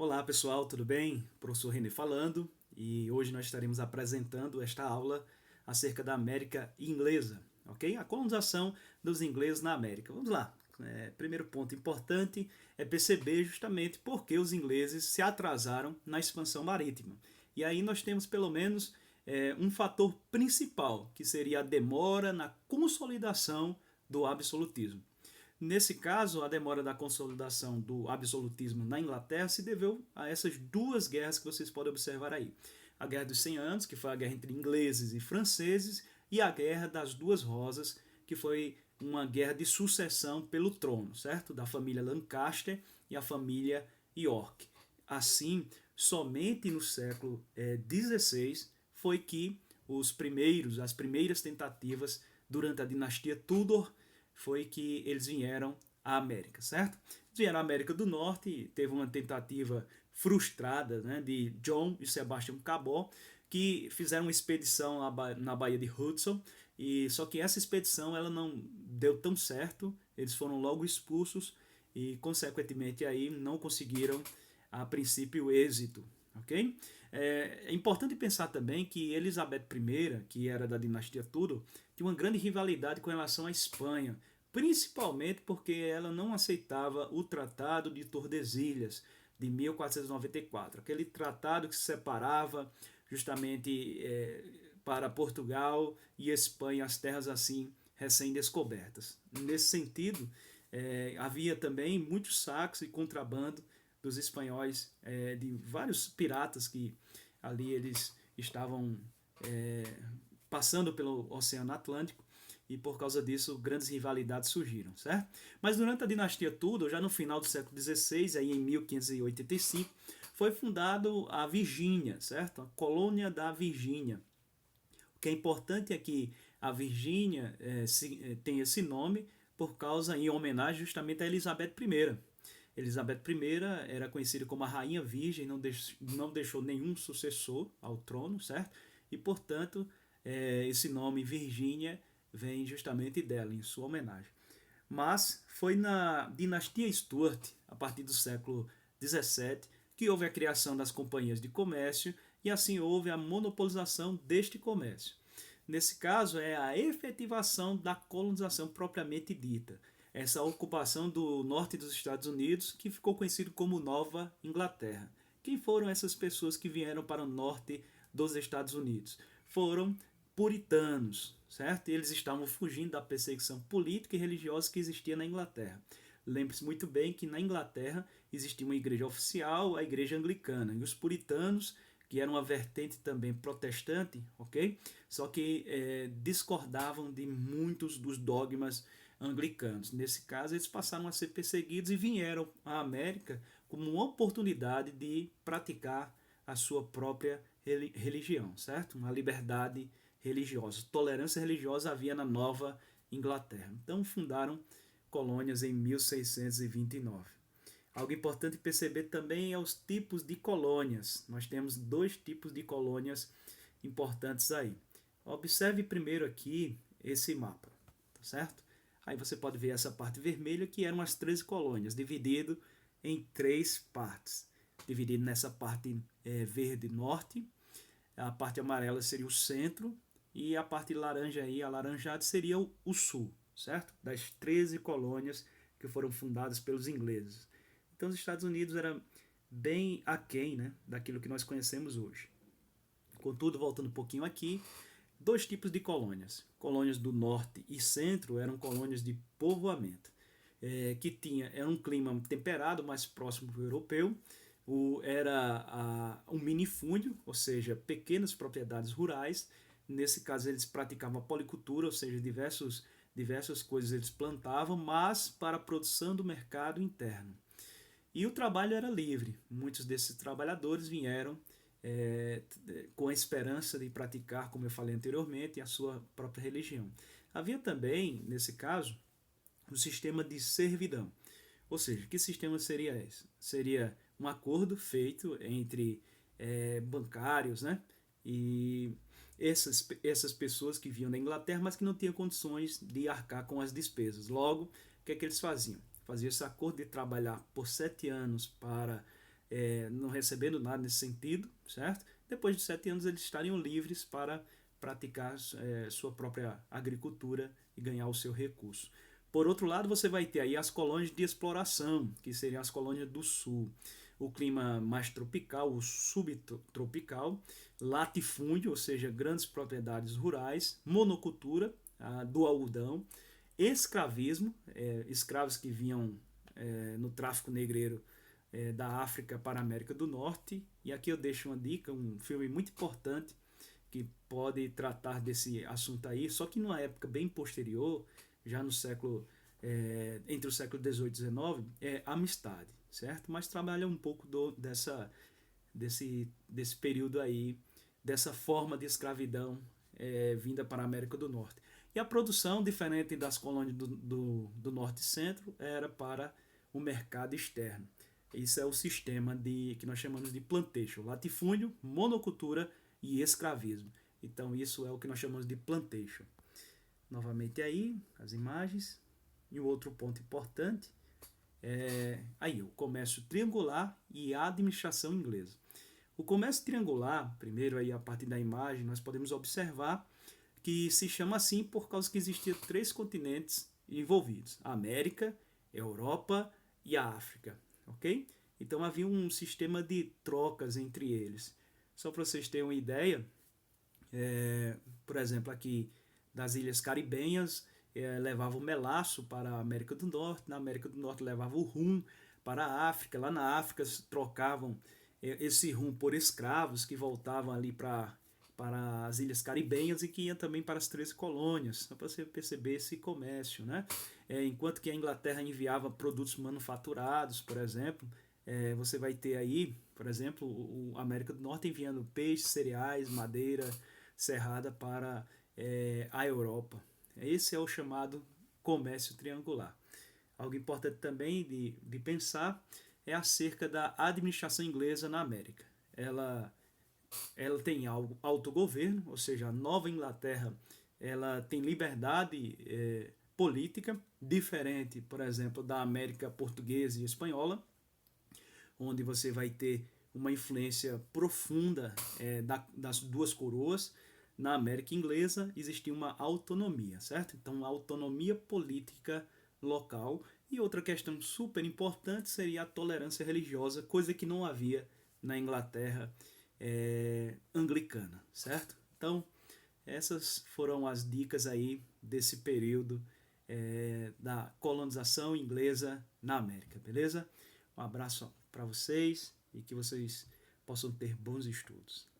Olá pessoal, tudo bem? Professor René falando e hoje nós estaremos apresentando esta aula acerca da América Inglesa, ok? A colonização dos ingleses na América. Vamos lá. Primeiro ponto importante é perceber justamente por que os ingleses se atrasaram na expansão marítima. E aí nós temos pelo menos um fator principal, que seria a demora na consolidação do absolutismo. Nesse caso, a demora da consolidação do absolutismo na Inglaterra se deveu a essas duas guerras que vocês podem observar aí. A Guerra dos 100 Anos, que foi a guerra entre ingleses e franceses, e a Guerra das Duas Rosas, que foi uma guerra de sucessão pelo trono, certo? Da família Lancaster e a família York. Assim, somente no século XVI foi que as primeiras tentativas durante a dinastia Tudor foi que eles vieram à América, certo? Eles vieram à América do Norte, teve uma tentativa frustrada, né, de John e Sebastian Cabot, que fizeram uma expedição na Baía de Hudson, e só que essa expedição ela não deu tão certo, eles foram logo expulsos e consequentemente aí não conseguiram a princípio êxito, ok? É importante pensar também que Elizabeth I, que era da dinastia Tudor, tinha uma grande rivalidade com relação à Espanha, principalmente porque ela não aceitava o Tratado de Tordesilhas de 1494, aquele tratado que separava justamente para Portugal e Espanha as terras assim recém-descobertas. Nesse sentido, havia também muitos saques e contrabando dos espanhóis, de vários piratas que ali eles estavam passando pelo Oceano Atlântico, e por causa disso grandes rivalidades surgiram, certo? Mas durante a dinastia Tudor, já no final do século XVI, aí em 1585, foi fundado a Virgínia, certo? A colônia da Virgínia. O que é importante é que a Virgínia tem esse nome por causa, em homenagem justamente a Elizabeth I. Elizabeth I era conhecida como a Rainha Virgem, não deixou nenhum sucessor ao trono, certo? E, portanto, esse nome Virgínia vem justamente dela, em sua homenagem. Mas foi na dinastia Stuart, a partir do século XVII, que houve a criação das companhias de comércio e assim houve a monopolização deste comércio. Nesse caso, é a efetivação da colonização propriamente dita, essa ocupação do norte dos Estados Unidos, que ficou conhecido como Nova Inglaterra. Quem foram essas pessoas que vieram para o norte dos Estados Unidos? Foram puritanos, certo? Eles estavam fugindo da perseguição política e religiosa que existia na Inglaterra. Lembre-se muito bem que na Inglaterra existia uma igreja oficial, a igreja anglicana, e os puritanos, que eram uma vertente também protestante, ok? Só que discordavam de muitos dos dogmas anglicanos. Nesse caso, eles passaram a ser perseguidos e vieram à América como uma oportunidade de praticar a sua própria religião, certo? Uma liberdade religiosa. Tolerância religiosa havia na Nova Inglaterra. Então fundaram colônias em 1629. Algo importante perceber também é os tipos de colônias. Nós temos dois tipos de colônias importantes aí. Observe primeiro aqui esse mapa, tá certo? Aí você pode ver essa parte vermelha que eram as 13 colônias, dividido em três partes. Dividido nessa parte verde norte, a parte amarela seria o centro e a parte laranja aí, alaranjada, seria o sul, certo? Das 13 colônias que foram fundadas pelos ingleses. Então os Estados Unidos era bem aquém, né, daquilo que nós conhecemos hoje. Contudo, voltando um pouquinho aqui, dois tipos de colônias. Colônias do norte e centro eram colônias de povoamento, que era um clima temperado, mais próximo do europeu. Era um minifúndio, ou seja, pequenas propriedades rurais. Nesse caso, eles praticavam a policultura, ou seja, diversas coisas eles plantavam, mas para a produção do mercado interno. E o trabalho era livre. Muitos desses trabalhadores vieram com a esperança de praticar, como eu falei anteriormente, a sua própria religião. Havia também, nesse caso, um sistema de servidão. Ou seja, que sistema seria esse? Seria um acordo feito entre bancários, né? E essas pessoas que vinham da Inglaterra, mas que não tinham condições de arcar com as despesas. Logo, o que é que eles faziam? Faziam esse acordo de trabalhar por 7 anos para não recebendo nada nesse sentido, certo? Depois de 7 anos eles estariam livres para praticar sua própria agricultura e ganhar o seu recurso. Por outro lado, você vai ter aí as colônias de exploração, que seriam as colônias do sul. O clima mais tropical, o subtropical, latifúndio, ou seja, grandes propriedades rurais, monocultura do algodão, escravismo, escravos que vinham no tráfico negreiro da África para a América do Norte. E aqui eu deixo uma dica, um filme muito importante que pode tratar desse assunto aí, só que numa época bem posterior, já no século, entre o século XVIII e XIX, é Amistade, certo? Mas trabalha um pouco desse período aí, dessa forma de escravidão vinda para a América do Norte. E a produção, diferente das colônias do Norte e Centro, era para o mercado externo. Isso é o sistema que nós chamamos de plantation, latifúndio, monocultura e escravismo. Então isso é o que nós chamamos de plantation. Novamente aí, as imagens. E o outro ponto importante é aí, o comércio triangular e a administração inglesa. O comércio triangular, primeiro aí a partir da imagem, nós podemos observar que se chama assim por causa que existiam 3 continentes envolvidos: a América, a Europa e a África, ok? Então havia um sistema de trocas entre eles. Só para vocês terem uma ideia, por exemplo, aqui das Ilhas Caribenhas, levava o melaço para a América do Norte, na América do Norte levava o rum para a África, lá na África trocavam esse rum por escravos que voltavam ali para as Ilhas Caribenhas e que iam também para as 13 colônias, só para você perceber esse comércio, né? Enquanto que a Inglaterra enviava produtos manufaturados, por exemplo, você vai ter aí, por exemplo, a América do Norte enviando peixe, cereais, madeira serrada para a Europa. Esse é o chamado comércio triangular. Algo importante também de pensar é acerca da administração inglesa na América. Ela tem autogoverno, ou seja, a Nova Inglaterra ela tem liberdade política, diferente, por exemplo, da América portuguesa e espanhola, onde você vai ter uma influência profunda das duas coroas. Na América inglesa existia uma autonomia, certo? Então, uma autonomia política local. E outra questão super importante seria a tolerância religiosa, coisa que não havia na Inglaterra anglicana, certo? Então, essas foram as dicas aí desse período da colonização inglesa na América, beleza? Um abraço para vocês e que vocês possam ter bons estudos.